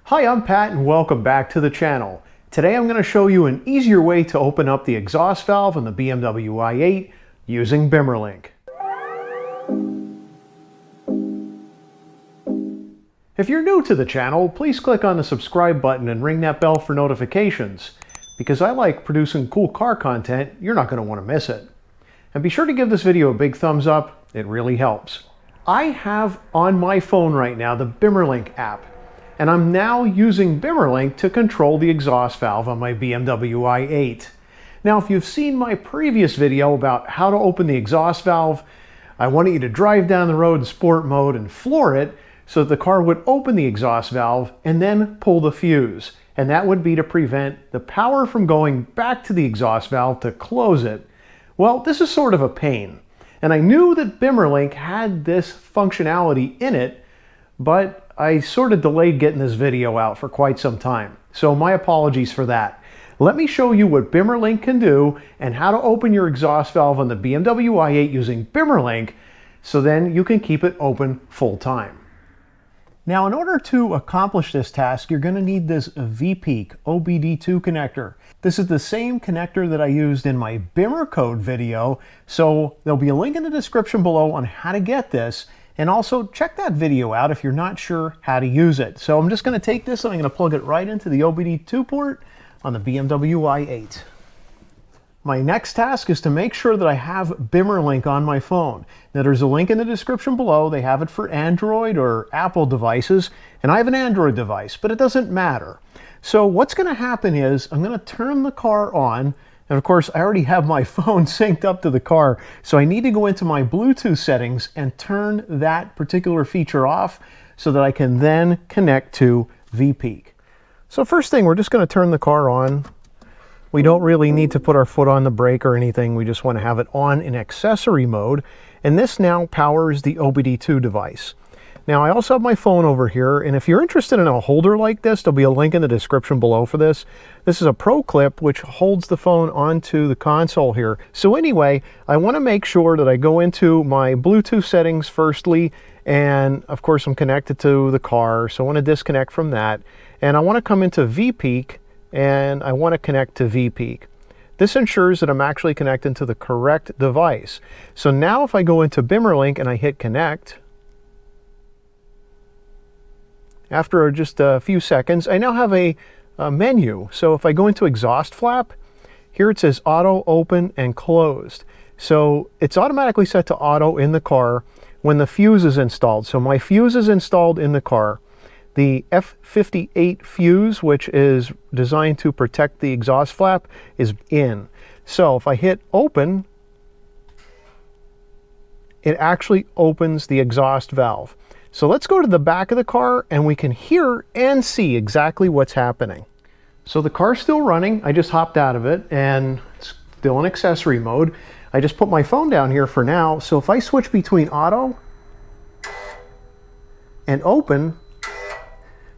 Hi, I'm Pat and welcome back to the channel. Today I'm going to show you an easier way to open up the exhaust valve on the BMW i8 using Bimmerlink. If you're new to the channel, please click on the subscribe button and ring that bell for notifications. Because I like producing cool car content, you're not going to want to miss it. And be sure to give this video a big thumbs up, it really helps. I have on my phone right now the Bimmerlink app. And I'm now using Bimmerlink to control the exhaust valve on my BMW i8. Now, if you've seen my previous video about how to open the exhaust valve, I wanted you to drive down the road in sport mode and floor it so that the car would open the exhaust valve and then pull the fuse. And that would be to prevent the power from going back to the exhaust valve to close it. Well, this is sort of a pain. And I knew that Bimmerlink had this functionality in it, but I sort of delayed getting this video out for quite some time. So my apologies for that. Let me show you what Bimmerlink can do and how to open your exhaust valve on the BMW i8 using Bimmerlink so then you can keep it open full time. Now, in order to accomplish this task, you're going to need this Veepeak OBDII connector. This is the same connector that I used in my Bimmercode video, so there'll be a link in the description below on how to get this. And also check that video out if you're not sure how to use it. So I'm just going to take this and I'm going to plug it right into the OBDII port on the BMW i8. My next task is to make sure that I have Bimmerlink on my phone. Now, there's a link in the description below. They have it for Android or Apple devices, and I have an Android device, but it doesn't matter. So what's going to happen is I'm going to turn the car on, and of course I already have my phone synced up to the car, so I need to go into my Bluetooth settings and turn that particular feature off so that I can then connect to Veepeak. So first thing, we're just going to turn the car on. We don't really need to put our foot on the brake or anything. We just want to have it on in accessory mode. And this now powers the OBDII device. Now, I also have my phone over here, and if you're interested in a holder like this, there'll be a link in the description below for this. This is a Pro Clip, which holds the phone onto the console here. So anyway, I want to make sure that I go into my Bluetooth settings firstly, and of course I'm connected to the car, so I want to disconnect from that. And I want to come into Veepeak, and I want to connect to Veepeak. This ensures that I'm actually connected to the correct device. So now if I go into Bimmerlink and I hit connect, after just a few seconds, I now have a menu. So if I go into exhaust flap, here it says auto, open, and closed. So it's automatically set to auto in the car when the fuse is installed. So my fuse is installed in the car. The F58 fuse, which is designed to protect the exhaust flap, is in. So if I hit open, it actually opens the exhaust valve. So let's go to the back of the car and we can hear and see exactly what's happening. So the car's still running. I just hopped out of it and it's still in accessory mode. I just put my phone down here for now. So if I switch between auto and open,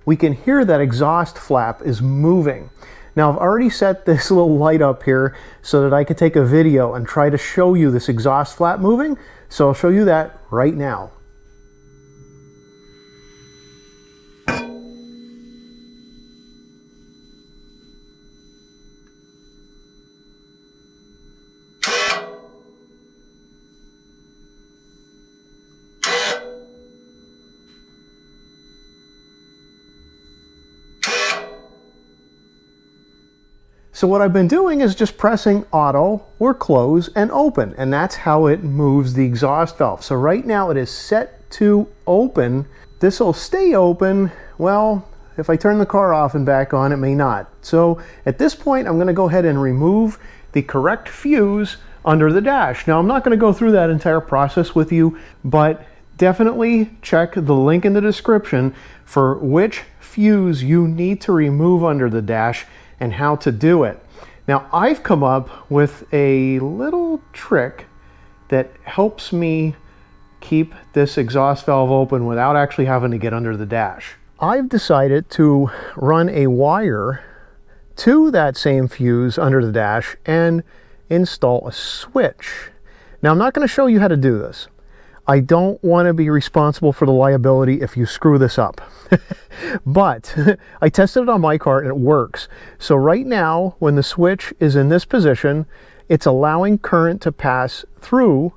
we can hear that exhaust flap is moving. Now, I've already set this little light up here so that I could take a video and try to show you this exhaust flap moving. So I'll show you that right now. So what I've been doing is just pressing auto or close and open, and that's how it moves the exhaust valve. So right now it is set to open. This will stay open. Well, if I turn the car off and back on, it may not. So at this point, I'm going to go ahead and remove the correct fuse under the dash. Now, I'm not going to go through that entire process with you, but definitely check the link in the description for which fuse you need to remove under the dash and how to do it. Now, I've come up with a little trick that helps me keep this exhaust valve open without actually having to get under the dash. I've decided to run a wire to that same fuse under the dash and install a switch. Now, I'm not going to show you how to do this. I don't want to be responsible for the liability if you screw this up. But I tested it on my car and it works. So right now, when the switch is in this position, it's allowing current to pass through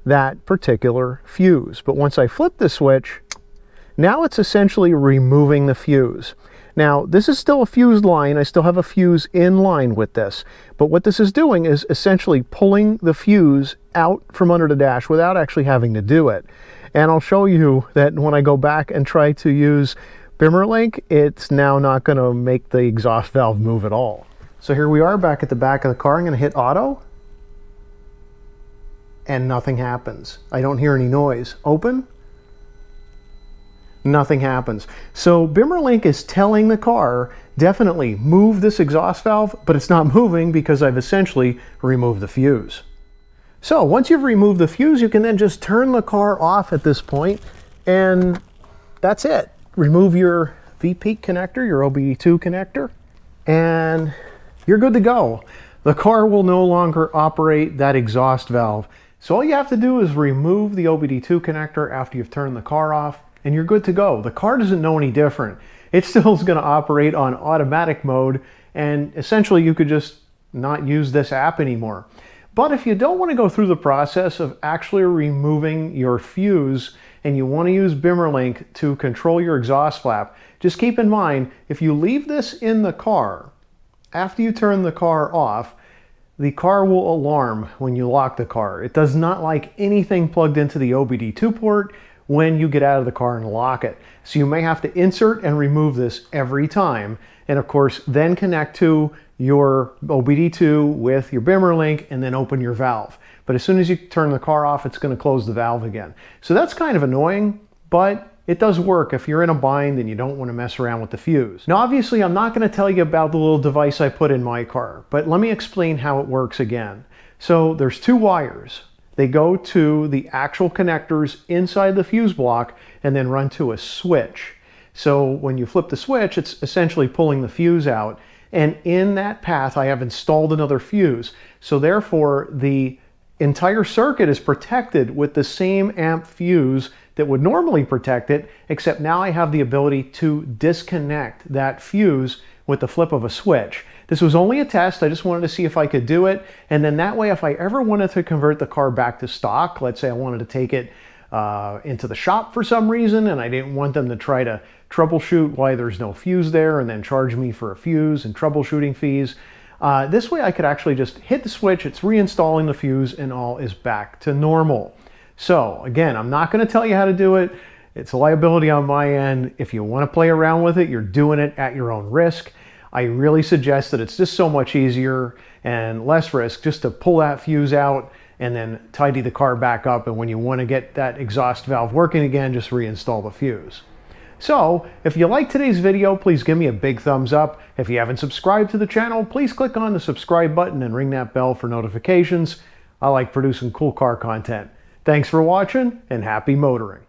that particular fuse. But once I flip the switch, now it's essentially removing the fuse. Now, this is still a fused line. I still have a fuse in line with this. But what this is doing is essentially pulling the fuse out from under the dash without actually having to do it. And I'll show you that when I go back and try to use Bimmerlink, it's now not going to make the exhaust valve move at all. So here we are back at the back of the car. I'm going to hit auto. And nothing happens. I don't hear any noise. Open. Nothing happens. So Bimmerlink is telling the car, definitely move this exhaust valve, but it's not moving because I've essentially removed the fuse. So once you've removed the fuse, you can then just turn the car off at this point, and that's it. Remove your Veepeak connector, your OBDII connector, and you're good to go. The car will no longer operate that exhaust valve. So all you have to do is remove the OBDII connector after you've turned the car off, and you're good to go. The car doesn't know any different. It still is going to operate on automatic mode, and essentially you could just not use this app anymore. But if you don't want to go through the process of actually removing your fuse and you want to use Bimmerlink to control your exhaust flap, just keep in mind, if you leave this in the car, after you turn the car off, the car will alarm when you lock the car. It does not like anything plugged into the OBDII port when you get out of the car and lock it. So you may have to insert and remove this every time. And of course, then connect to your OBDII with your Bimmerlink and then open your valve. But as soon as you turn the car off, it's going to close the valve again. So that's kind of annoying, but it does work if you're in a bind and you don't want to mess around with the fuse. Now, obviously, I'm not going to tell you about the little device I put in my car, but let me explain how it works again. So there's two wires. They go to the actual connectors inside the fuse block and then run to a switch. So when you flip the switch, it's essentially pulling the fuse out. And in that path, I have installed another fuse. So therefore, the entire circuit is protected with the same amp fuse that would normally protect it, except now I have the ability to disconnect that fuse with the flip of a switch. This was only a test. I just wanted to see if I could do it. And then that way, if I ever wanted to convert the car back to stock, let's say I wanted to take it into the shop for some reason, and I didn't want them to try to troubleshoot why there's no fuse there and then charge me for a fuse and troubleshooting fees. This way I could actually just hit the switch, it's reinstalling the fuse, and all is back to normal. So again, I'm not going to tell you how to do it. It's a liability on my end. If you want to play around with it, you're doing it at your own risk. I really suggest that it's just so much easier and less risk just to pull that fuse out and then tidy the car back up. And when you want to get that exhaust valve working again, just reinstall the fuse. So if you like today's video, please give me a big thumbs up. If you haven't subscribed to the channel, please click on the subscribe button and ring that bell for notifications. I like producing cool car content. Thanks for watching and happy motoring.